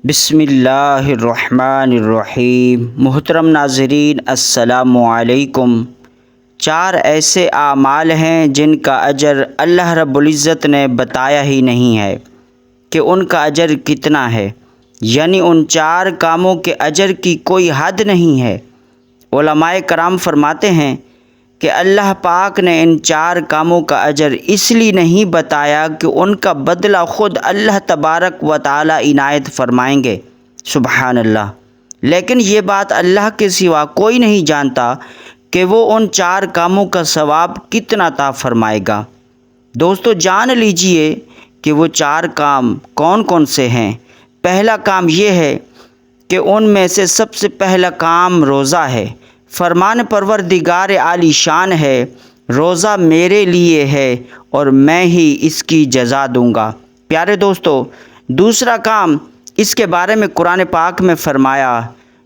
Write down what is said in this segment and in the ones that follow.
بسم اللہ الرحمن الرحیم۔ محترم ناظرین السلام علیکم۔ 4 ایسے اعمال ہیں جن کا اجر اللہ رب العزت نے بتایا ہی نہیں ہے کہ ان کا اجر کتنا ہے، یعنی ان 4 کاموں کے اجر کی کوئی حد نہیں ہے۔ علماء کرام فرماتے ہیں کہ اللہ پاک نے ان 4 کاموں کا اجر اس لیے نہیں بتایا کہ ان کا بدلہ خود اللہ تبارک و تعالی عنایت فرمائیں گے، سبحان اللہ، لیکن یہ بات اللہ کے سوا کوئی نہیں جانتا کہ وہ ان 4 کاموں کا ثواب کتنا عطا فرمائے گا۔ دوستو، جان لیجئے کہ وہ 4 کام کون کون سے ہیں۔ پہلا کام یہ ہے کہ ان میں سے سب سے پہلا کام روزہ ہے۔ فرمان پروردگار عالی شان ہے، روزہ میرے لیے ہے اور میں ہی اس کی جزا دوں گا۔ پیارے دوستو، دوسرا کام اس کے بارے میں قرآن پاک میں فرمایا،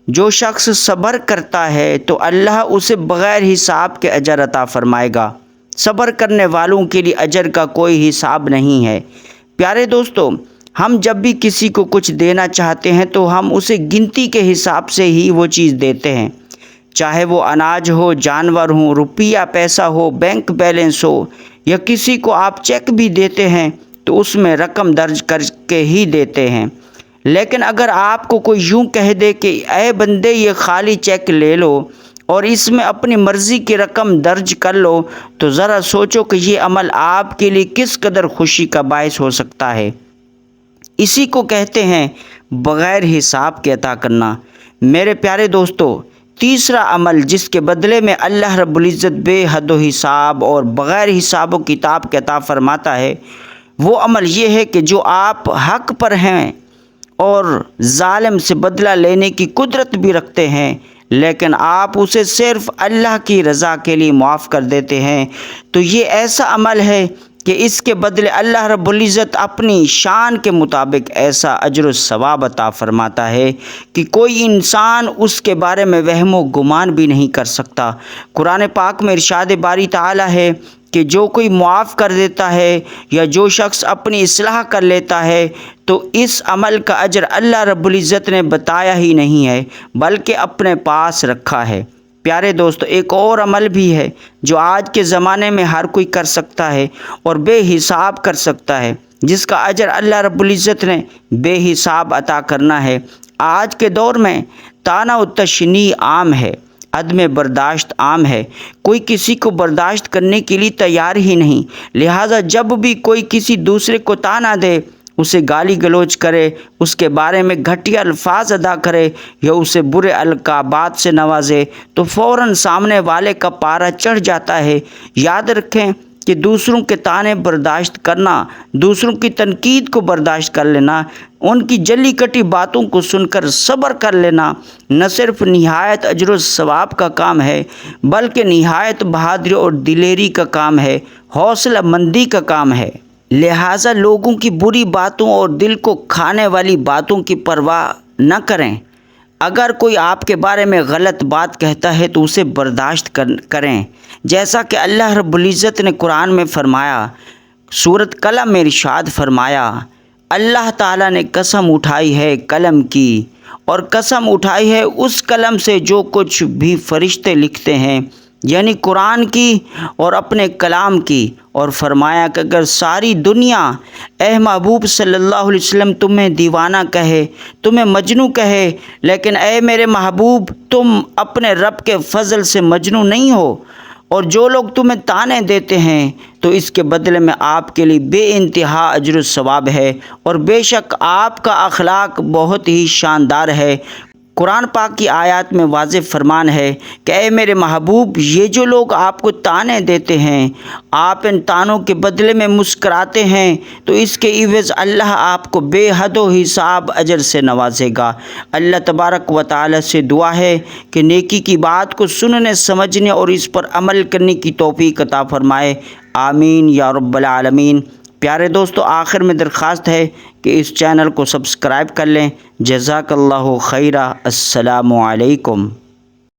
جو شخص صبر کرتا ہے تو اللہ اسے بغیر حساب کے اجر عطا فرمائے گا۔ صبر کرنے والوں کے لیے اجر کا کوئی حساب نہیں ہے۔ پیارے دوستو، ہم جب بھی کسی کو کچھ دینا چاہتے ہیں تو ہم اسے گنتی کے حساب سے ہی وہ چیز دیتے ہیں، چاہے وہ اناج ہو، جانور ہوں، روپیہ پیسہ ہو، بینک بیلنس ہو، یا کسی کو آپ چیک بھی دیتے ہیں تو اس میں رقم درج کر کے ہی دیتے ہیں۔ لیکن اگر آپ کو کوئی یوں کہہ دے کہ اے بندے یہ خالی چیک لے لو اور اس میں اپنی مرضی کی رقم درج کر لو، تو ذرا سوچو کہ یہ عمل آپ کے لیے کس قدر خوشی کا باعث ہو سکتا ہے۔ اسی کو کہتے ہیں بغیر حساب کے عطا کرنا۔ میرے پیارے دوستو، تیسرا عمل جس کے بدلے میں اللہ رب العزت بے حد و حساب اور بغیر حساب و کتاب کے عطا فرماتا ہے، وہ عمل یہ ہے کہ جو آپ حق پر ہیں اور ظالم سے بدلہ لینے کی قدرت بھی رکھتے ہیں، لیکن آپ اسے صرف اللہ کی رضا کے لیے معاف کر دیتے ہیں، تو یہ ایسا عمل ہے کہ اس کے بدلے اللہ رب العزت اپنی شان کے مطابق ایسا اجر و ثواب عطا فرماتا ہے کہ کوئی انسان اس کے بارے میں وہم و گمان بھی نہیں کر سکتا۔ قرآن پاک میں ارشاد باری تعالی ہے کہ جو کوئی معاف کر دیتا ہے یا جو شخص اپنی اصلاح کر لیتا ہے تو اس عمل کا اجر اللہ رب العزت نے بتایا ہی نہیں ہے بلکہ اپنے پاس رکھا ہے۔ پیارے دوستو، ایک اور عمل بھی ہے جو آج کے زمانے میں ہر کوئی کر سکتا ہے اور بے حساب کر سکتا ہے، جس کا اجر اللہ رب العزت نے بے حساب عطا کرنا ہے۔ آج کے دور میں طعنہ و تشنیع عام ہے، عدم برداشت عام ہے، کوئی کسی کو برداشت کرنے کے لیے تیار ہی نہیں، لہٰذا جب بھی کوئی کسی دوسرے کو طعنہ دے، اسے گالی گلوچ کرے، اس کے بارے میں گھٹیا الفاظ ادا کرے یا اسے برے القابات سے نوازے تو فوراً سامنے والے کا پارا چڑھ جاتا ہے۔ یاد رکھیں کہ دوسروں کے طعنے برداشت کرنا، دوسروں کی تنقید کو برداشت کر لینا، ان کی جلی کٹی باتوں کو سن کر صبر کر لینا نہ صرف نہایت اجر و ثواب کا کام ہے بلکہ نہایت بہادری اور دلیری کا کام ہے، حوصلہ مندی کا کام ہے۔ لہٰذا لوگوں کی بری باتوں اور دل کو کھانے والی باتوں کی پرواہ نہ کریں۔ اگر کوئی آپ کے بارے میں غلط بات کہتا ہے تو اسے برداشت کریں، جیسا کہ اللہ رب العزت نے قرآن میں فرمایا، سورۃ قلم میں ارشاد فرمایا، اللہ تعالیٰ نے قسم اٹھائی ہے قلم کی اور قسم اٹھائی ہے اس قلم سے جو کچھ بھی فرشتے لکھتے ہیں، یعنی قرآن کی اور اپنے کلام کی، اور فرمایا کہ اگر ساری دنیا اے محبوب صلی اللہ علیہ وسلم تمہیں دیوانہ کہے، تمہیں مجنوں کہے، لیکن اے میرے محبوب تم اپنے رب کے فضل سے مجنوں نہیں ہو، اور جو لوگ تمہیں طعنے دیتے ہیں تو اس کے بدلے میں آپ کے لیے بے انتہا اجر و ثواب ہے، اور بے شک آپ کا اخلاق بہت ہی شاندار ہے۔ قرآن پاک کی آیات میں واضح فرمان ہے کہ اے میرے محبوب، یہ جو لوگ آپ کو طعنے دیتے ہیں، آپ ان طعنوں کے بدلے میں مسکراتے ہیں تو اس کے عوض اللہ آپ کو بے حد و حساب اجر سے نوازے گا۔ اللہ تبارک و تعالی سے دعا ہے کہ نیکی کی بات کو سننے، سمجھنے اور اس پر عمل کرنے کی توفیق عطا فرمائے، آمین یا رب العالمین۔ پیارے دوستو، آخر میں درخواست ہے کہ اس چینل کو سبسکرائب کر لیں۔ جزاک اللہ خیرہ۔ السلام علیکم۔